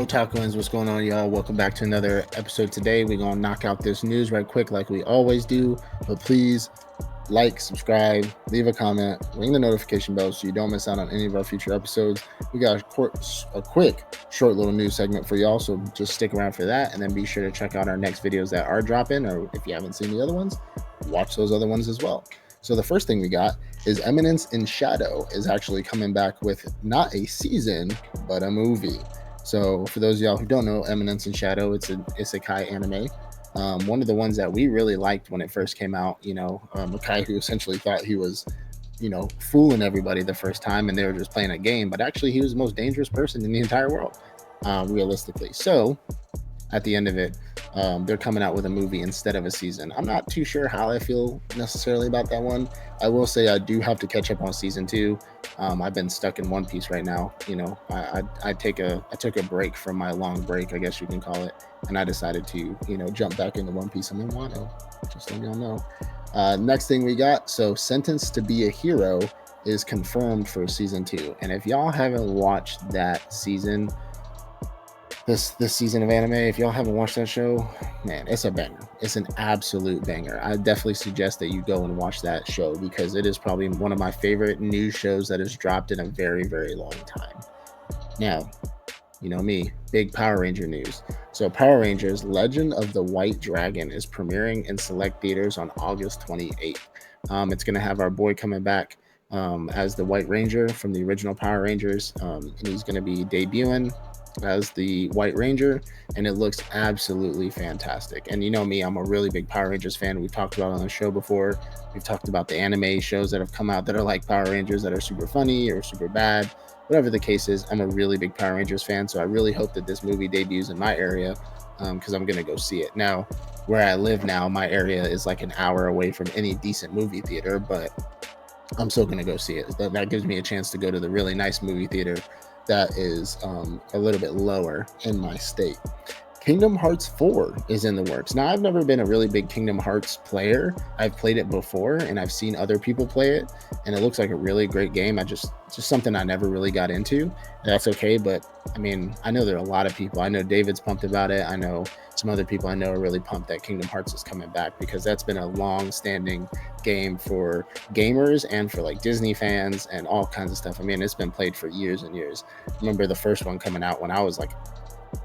Otakuans, what's going on, y'all? Welcome back to another episode. Today we're gonna knock out this news right quick like we always do, but please like, subscribe, leave a comment, ring the notification bell so you don't miss out on any of our future episodes. We got a quick short little news segment for y'all, so just stick around for that, and then be sure to check out our next videos that are dropping, or if you haven't seen the other ones, watch those other ones as well. So the first thing we got is Eminence in Shadow is actually coming back with not a season but a movie. So for those of y'all who don't know, Eminence in Shadow, it's an isekai anime. One of the ones that we really liked when it first came out, a guy who essentially thought he was, fooling everybody the first time and they were just playing a game, but actually he was the most dangerous person in the entire world, realistically. So at the end of it, they're coming out with a movie instead of a season. I'm not too sure how I feel necessarily about that one. I will say I do have to catch up on season 2. I've been stuck in One Piece right now. I took a break from my long break, I guess you can call it, and I decided to jump back into One Piece. I'm in Wano, just let y'all know. Next thing we got, so Sentenced to Be a Hero is confirmed for season 2, and if y'all haven't watched that season, this season of anime, if y'all haven't watched that show, man, it's a banger. It's an absolute banger. I definitely suggest that you go and watch that show because it is probably one of my favorite news shows that has dropped in a very, very long time. Now, you know me, big Power Ranger news. So Power Rangers Legend of the White Dragon is premiering in select theaters on August 28th. It's going to have our boy coming back as the White Ranger from the original Power Rangers, and he's going to be debuting as the White Ranger, and it looks absolutely fantastic. And you know me, I'm a really big Power Rangers fan. We've talked about it on the show before. We've talked about the anime shows that have come out that are like Power Rangers, that are super funny or super bad. Whatever the case is, I'm a really big Power Rangers fan, so I really hope that this movie debuts in my area, because I'm going to go see it. Now, where I live now, my area is like an hour away from any decent movie theater, but I'm still going to go see it. That gives me a chance to go to the really nice movie theater that is a little bit lower in my state. Kingdom Hearts 4 is in the works. Now, I've never been a really big Kingdom Hearts player. I've played it before, and I've seen other people play it, and it looks like a really great game. It's just something I never really got into. That's okay, but I mean, I know there are a lot of people. I know David's pumped about it. I know some other people I know are really pumped that Kingdom Hearts is coming back because that's been a long-standing game for gamers and for like Disney fans and all kinds of stuff. I mean, it's been played for years and years. I remember the first one coming out when I was like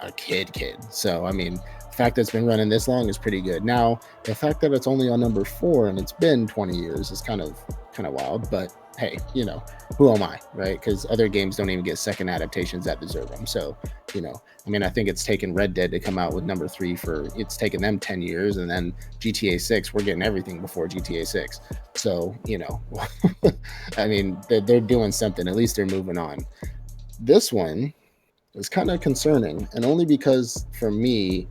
a kid. So I mean, the fact that it's been running this long is pretty good. Now, the fact that it's only on number 4 and it's been 20 years is kind of wild, but hey, who am I, right? Because other games don't even get second adaptations that deserve them. So, I mean, I think it's taken Red Dead to come out with number 3 it's taken them 10 years, and then GTA 6, we're getting everything before GTA 6. So, I mean, they're doing something. At least they're moving on. This one is kind of concerning, and only because for me,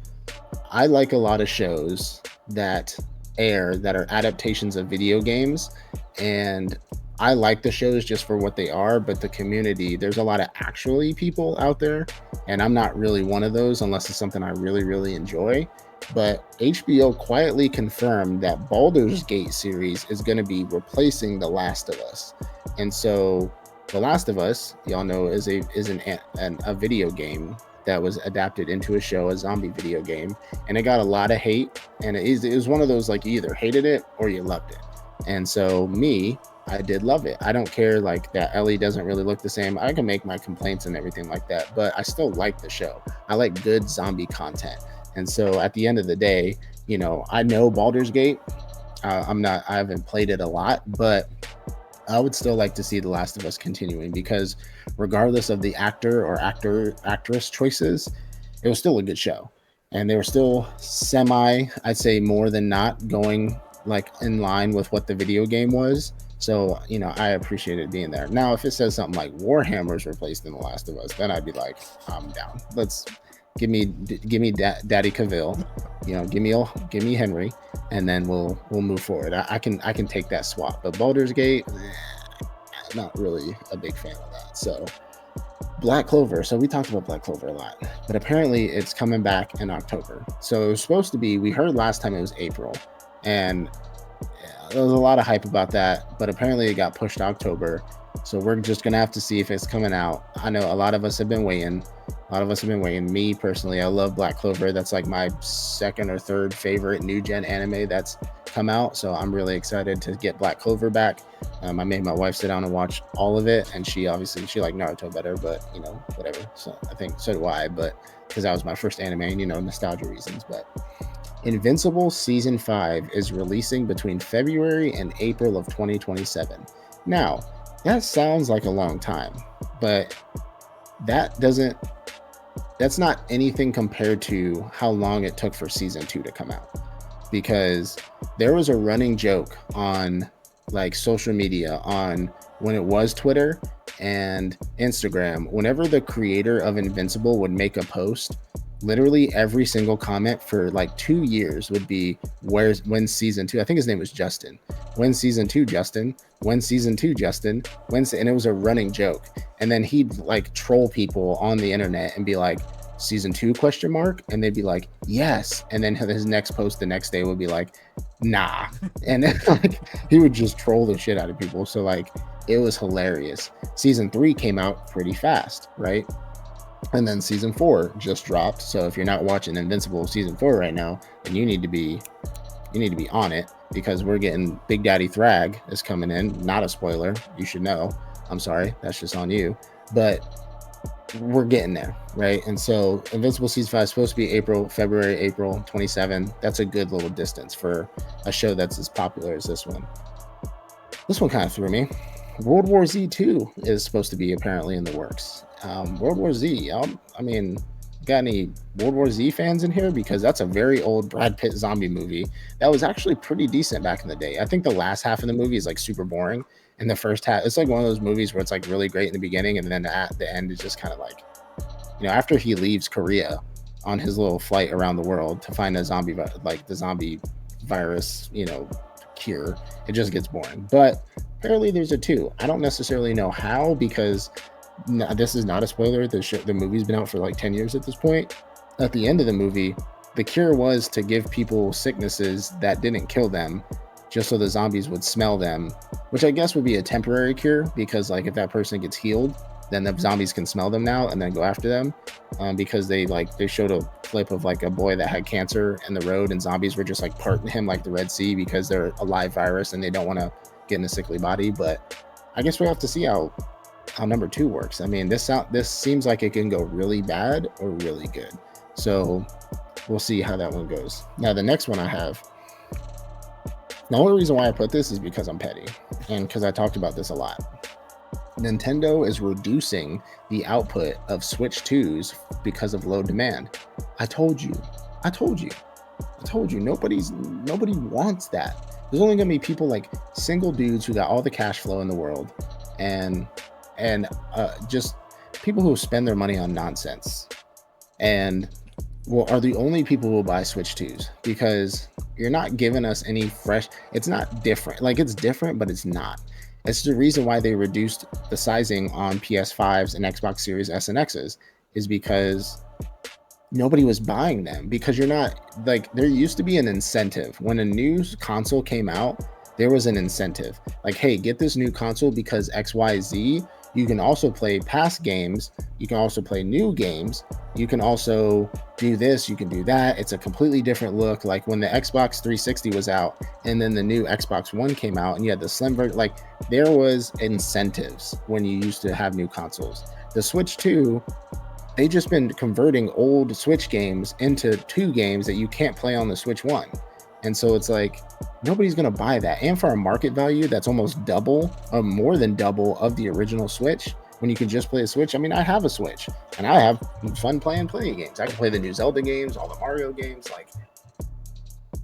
I like a lot of shows that are adaptations of video games, and I like the shows just for what they are, but the community, there's a lot of actually people out there, and I'm not really one of those unless it's something I really, really enjoy. But HBO quietly confirmed that Baldur's Gate series is going to be replacing The Last of Us. And so The Last of Us, y'all know, is a video game that was adapted into a show, a zombie video game, and it got a lot of hate, and it was one of those, like, you either hated it or you loved it. And so I did love it. I don't care like that Ellie doesn't really look the same. I can make my complaints and everything like that, but I still like the show. I like good zombie content. And so at the end of the day, I know Baldur's Gate. I haven't played it a lot, but I would still like to see The Last of Us continuing, because regardless of the actress choices, it was still a good show. And they were still I'd say more than not, going like in line with what the video game was. So, I appreciate it being there. Now, if it says something like Warhammer's replaced in The Last of Us, then I'd be like, I'm down. Let's give me Daddy Cavill, give me Henry, and then we'll move forward. I can take that swap. But Baldur's Gate, I'm not really a big fan of that. So Black Clover. So we talked about Black Clover a lot, but apparently it's coming back in October. So it was supposed to be, we heard last time it was April, and there was a lot of hype about that, but apparently it got pushed to October. So we're just gonna have to see if it's coming out. I know a lot of us have been waiting. A lot of us have been waiting. Me personally, I love Black Clover. That's like my second or third favorite new gen anime that's come out. So I'm really excited to get Black Clover back. I made my wife sit down and watch all of it, and she liked Naruto better, but whatever. So I think so do I, but because that was my first anime, and nostalgia reasons. But Invincible Season 5 is releasing between February and April of 2027. Now, that sounds like a long time, but that's not anything compared to how long it took for Season 2 to come out. Because there was a running joke on like social media, on when it was Twitter and Instagram, whenever the creator of Invincible would make a post, literally every single comment for like 2 years would be, when Season 2? I think his name was Justin. When Season 2, Justin? When Season 2, Justin? And it was a running joke. And then he'd like troll people on the internet and be like, Season 2 ? And they'd be like, yes. And then his next post the next day would be like, nah. And then like he would just troll the shit out of people. So like it was hilarious. Season 3 came out pretty fast, right? And then Season 4 just dropped. So if you're not watching Invincible Season 4 right now, then you need to be on it, because we're getting Big Daddy Thrag is coming in. Not a spoiler, you should know. I'm sorry, that's just on you. But we're getting there, right? And so Invincible Season 5 is supposed to be February, April 27. That's a good little distance for a show that's as popular as this one. This one kind of threw me. World War Z 2 is supposed to be apparently in the works. World War Z, I mean, got any World War Z fans in here? Because that's a very old Brad Pitt zombie movie that was actually pretty decent back in the day. I think the last half of the movie is like super boring, and the first half, it's like one of those movies where it's like really great in the beginning, and then at the end is just kind of like, after he leaves Korea on his little flight around the world to find the zombie virus, cure, it just gets boring. But apparently there's a 2. I don't necessarily know how, because this is not a spoiler. The movie's been out for like 10 years at this point. At the end of the movie, the cure was to give people sicknesses that didn't kill them, just so the zombies would smell them, which I guess would be a temporary cure, because like if that person gets healed, then the zombies can smell them now and then go after them. Because they showed a clip of like a boy that had cancer in the road, and zombies were just like parting him like the Red Sea, because they're a live virus and they don't want to get in a sickly body. But I guess we have to see how number 2 works. I mean, this seems like it can go really bad or really good. So we'll see how that one goes. Now, the next one I have, the only reason why I put this is because I'm petty and because I talked about this a lot. Nintendo is reducing the output of Switch 2s because of low demand. I told you. Nobody wants that. There's only gonna be people like single dudes who got all the cash flow in the world, and just people who spend their money on nonsense, and are the only people who will buy Switch 2s, because you're not giving us any fresh. It's not different. Like, it's different, but it's not. It's the reason why they reduced the sizing on PS5s and Xbox Series S and X's, is because nobody was buying them. Because you're not, like, there used to be an incentive when a new console came out. There was an incentive, like, hey, get this new console because XYZ. You can also play past games. You can also play new games. You can also do this. You can do that. It's a completely different look. Like when the Xbox 360 was out and then the new Xbox One came out and you had the slim version, like there was incentives when you used to have new consoles. The Switch 2, they just been converting old Switch games into 2 games that you can't play on the Switch 1. And so it's like, nobody's going to buy that. And for a market value that's almost double or more than double of the original Switch, when you can just play a Switch. I mean, I have a Switch and I have fun playing plenty of games. I can play the new Zelda games, all the Mario games. Like,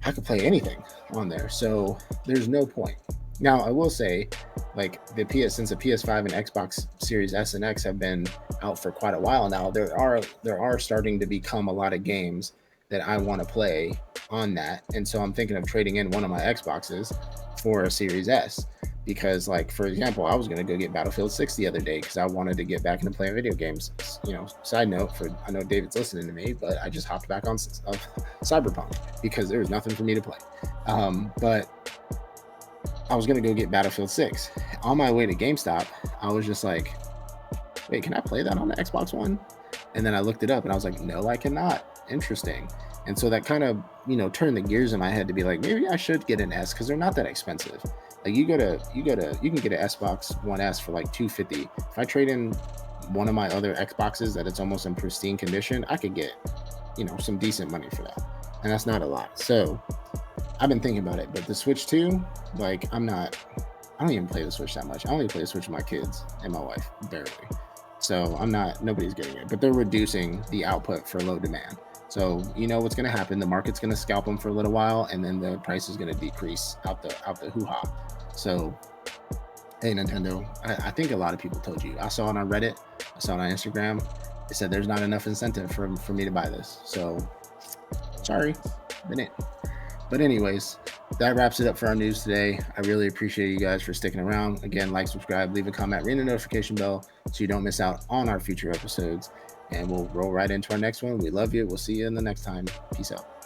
I could play anything on there. So there's no point. Now, I will say, like, since the PS5 and Xbox Series S and X have been out for quite a while now, there are starting to become a lot of games that I want to play on that. And so I'm thinking of trading in one of my Xboxes for a Series S, because, like, for example, I was going to go get Battlefield 6 the other day because I wanted to get back into playing video games. Side note, I know David's listening to me, but I just hopped back on Cyberpunk because there was nothing for me to play. But I was gonna go get Battlefield 6. On my way to GameStop, I was just like, wait, can I play that on the Xbox One? And then I looked it up and I was like, no, I cannot. Interesting. And so that kind of, turned the gears in my head to be like, maybe I should get an S because they're not that expensive. Like you can get an Xbox One S for like $250. If I trade in one of my other Xboxes that it's almost in pristine condition, I could get, some decent money for that. And that's not a lot. So I've been thinking about it, but the Switch 2, like I don't even play the Switch that much. I only play the Switch with my kids and my wife, barely. So nobody's getting it, but they're reducing the output for low demand. So you know what's going to happen. The market's going to scalp them for a little while, and then the price is going to decrease out the hoo-ha. So, hey, Nintendo, I think a lot of people told you. I saw it on Reddit. I saw it on Instagram. It said there's not enough incentive for me to buy this. So, sorry, been it. But anyways, that wraps it up for our news today. I really appreciate you guys for sticking around. Again, like, subscribe, leave a comment, ring the notification bell so you don't miss out on our future episodes. And we'll roll right into our next one. We love you. We'll see you in the next time. Peace out.